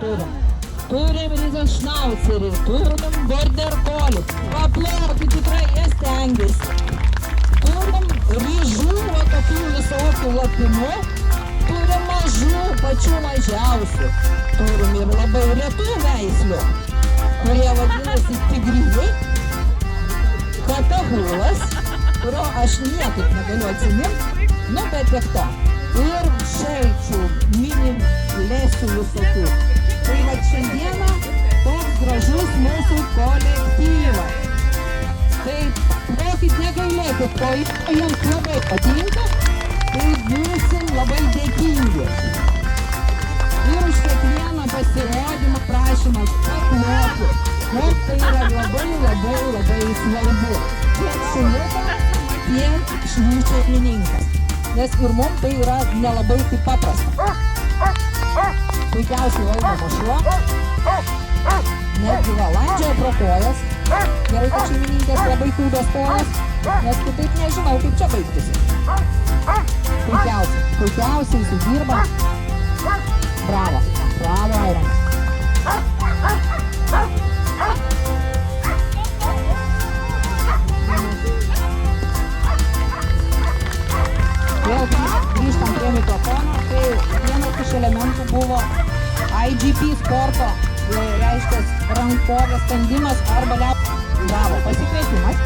Turim Rizenšnaucerį, turim Border Collie. Paplokit, tikrai jie stengiasi. Turim ryžų, va tokių visokių lapinų. Turim mažų, pačių mažiausių. Turim ir labai retų veislių, kurie vadinasi tigrijai. Katahulas, kurio aš niekaip negaliu atsiminti, nu bet tiek to. Ir šalčių, mini lėsių visokių. Tai va šiandieną toks gražus mūsų kolektyvas. Tai duokit negailėkit, ko jums labai patinka, tai būsim labai dėkingi. Ir už kiekvieną pasirodymą prašymas paploti, nors tai yra labai svarbu. Tiek šuniuką, tiek šunų šeimininkas. Nes ir mums tai yra nelabai taip paprasta. Puikiausiai valdoma šuo, netgi valandžioje pro kojas. Gerai, kad šeimininkės labai kūdos kojas, nes kitaip nežinau, kaip čia baigtųsi. Puikiausiai jisai dirba. Bravo, Airanas. Vėl grįžtam prie mikrofono, tai vienas iš elementų buvo IGP sporto, reiškia rankovės stendimas arba bravo, pasikvietimas.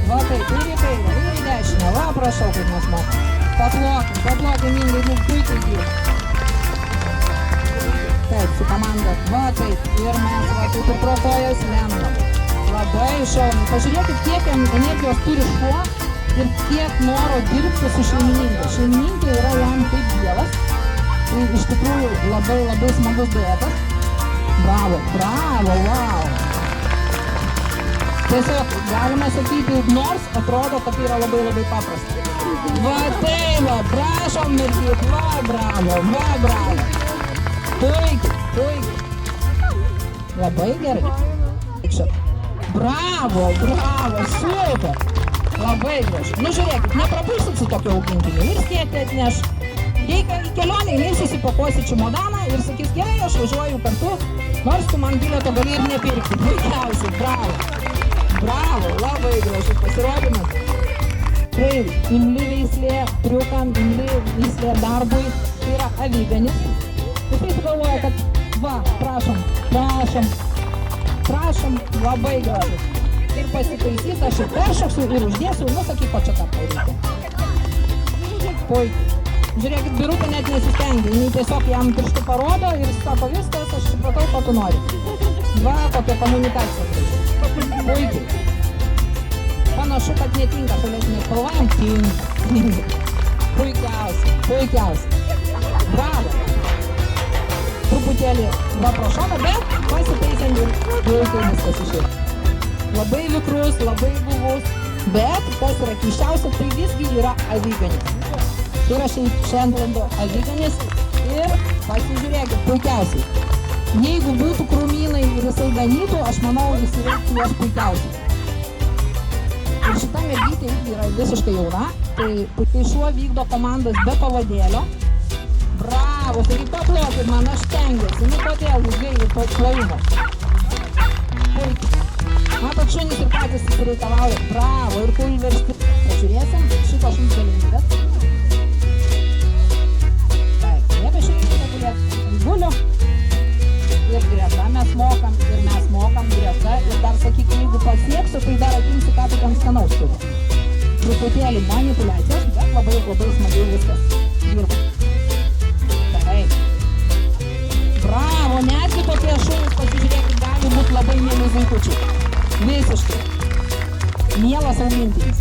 Va taip, ir į kairę, ir į dešinę, va prašau, kaip mes mokam. Paplokim, Ingai, nu puikiai dirba. Taip, su komanda, va taip, ir mes va taip ir pro kojas lendam. Labai šauniai, pažiūrėkit, kiek energijos turi šuo. Ir kiek noro dirbti su šeimininkė. Šeimininkė yra jam kaip dievas. Tai iš tikrųjų labai smagus duetas. Bravo, wow. Tiesiog galima sakyti, nors atrodo, kad tai yra labai paprasta. Va tai va, prašom mergyt, va bravo. Puikiai. Labai gerai. Bravo, super. Labai gražu. Nu žiūrėkit, neprapulsit su tokio augintiniu. Ir skėtį atneš. Jei į kelionę eis, įsipakuosi čimodaną ir sakys, gerai, aš važiuoju kartu, nors tu man bilieto gali ir nepirkti. Puikiausiai, bravo, labai gražus pasirodymas. Tai imli veislė triukam, imli veislė darbui, tai yra aviganis. Jisai sugalvoja, kad va, prašom, labai gražus. Ir pasitaisys, aš ir peršoksiu ir uždėsiu, nu sakyk, ko čia tą pareikia. Puikiai. Žiūrėkit, Birutė net nesistengia, jinai tiesiog jam pirštų parodo ir sako viskas, aš supratau, ko tu nori. Va, kokia komunikacija. Puikiai. Panašu, kad netinka, tolės nespalvojam, tinka. Puikiausiai. Bravo. Truputėlį va pro šoną, bet pasitaisėm ir puikiai viskas išėjo. Labai vikrus, labai guvus, bet kas yra keisčiausia, tai visgi yra aviganis. Tai yra Šentlando aviganis ir pasižiūrėkit, puikiausiai. Jeigu būtų krūmynai ir jisai ganytų, aš manau, jis įveiktų juos puikiausiai. Ir šita mergytė irgi yra visiškai jauna, tai šuo vykdo komandas be pavadėlio. Bravo, taigi paplokit man, aš stengiuosi, nu kodėl jūs gailit plojimo. Puikiai. Matot, šunys ir patys reikalauja. Bravo, ir kulveršti. Pažiūrėsim šito šuns galimybės. Taip, nebe šeimininkė gulės. Guliu. Ir greta mes mokam greta. Ir dar sakykime, jeigu pasieksiu, tai dar atimsiu ką tu ten skanaus turi. Truputėlį manipulacijos, bet labai smagiai viskas dirba. Taip. Bravo, netgi tokie šunys, pasižiūrėkit, gali būti labai mieli zuikučiai. Visiškai. Mielas augintinis.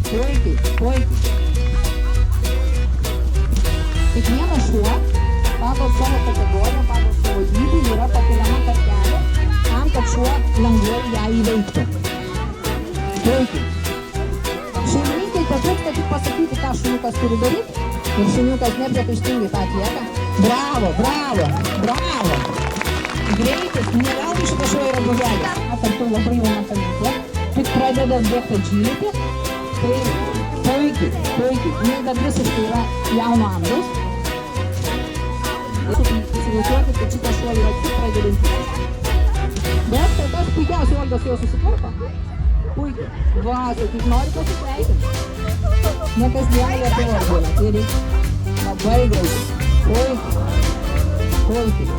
Puikiai. Kiekvienas šuo pagal savo kategoriją, pagal savo dydį yra pakeliama kartelė tam, kad šuo lengvai ją įveiktų. Puikiai. Šeimininkai patrūksta tik pasakyti, ką šuniukas turi daryti ir šuniukas nepriekaištingai tą atlieka. Bravo. Greitis, ne veltui šitas šuo yra gudelis. Kartu labai jauna paminklė, tik pradeda bėgti atžylyti, tai puikiai, jinai dar visiškai yra jauno amžiaus. Įsivaizduokit, kad šitas šuo yra tik pradedantysis. Bet kol kas puikiausiai Olga su juo susitvarko. Puikiai. Va, sakyk, nori pasisveikinti. Niekas negalė apie Olgą. Tai reikia labai gražiai. Puikiai. Puikiai.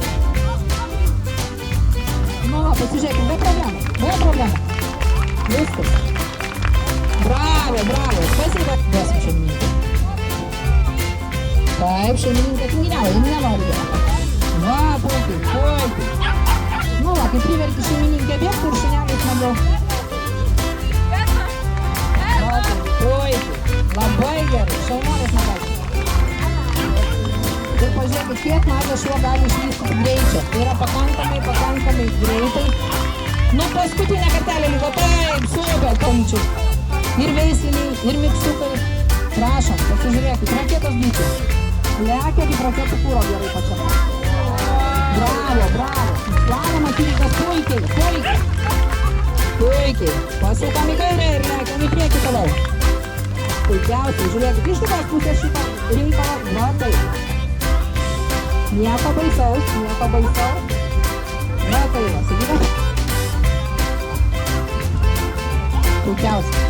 Nu, va, pasižiūrėkim, be problemų. Be problemų. Viskas. Bravo, bravo. Spasiba. Duosim šeimininkai. Taip, šeimininkai tinginiauja, jie nenori gerą. Va, puikiai, puikiai. Nu, va, kai priverti šeimininkę bėgti ir šuneliai smagiau. Va, puikiai. Labai gerai. Šaunuolis negali. Ir pažiūrėkit, kiek mažas šuo gali išvystyti greičio. Tai yra pakankamai greitai. Nu, paskutinę kartelę liko. Taip, super, tomčiai. Ir veisliniai, ir miksukai. Prašom, pasižiūrėkit, raketos bičiai. Lekia kaip raketų kūro gerai pačiam. Bravo, bravo. Plano matytas puikiai, puikiai. Puikiai. Pasukam į kairę ir lekiam į priekį toliau. Puikiausiai, žiūrėkit, iš kitos pusės šitą reikalą. Va, taip. Nieko baisaus, nieko baisaus. Va, tai va, sakytas. Puikiausiai.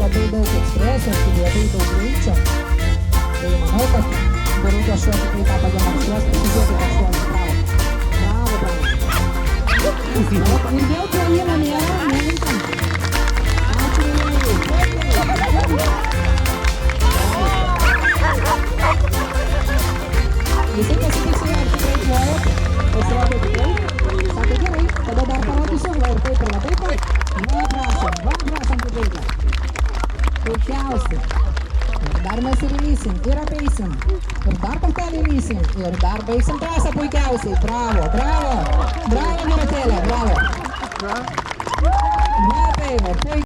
Labai daug ekspresijos, labai daug greičio. Tai manau, kad Birutė šuo tikrai tą pademonstruos, pasižiūrėkite tą šuo. Bravo, bravo. Ir vėl praėjimo nėra, nelinkim. Ačiū Lėlei. Visi pasitiksime, ar tikrai plojat, pasirodė tikrai. Sakė gerai, tada dar parodysiu, va ir taip ir labai taip. Va prašom kaip reikia. Puikiausiai. Ir dar mes ir įlysim, ir apeisim. Ir dar kartelį įlysim. Ir dar baigsim trasą puikiausiai. Bravo, bravo. Bravo, Mirutėlė, bravo. Va taip, va.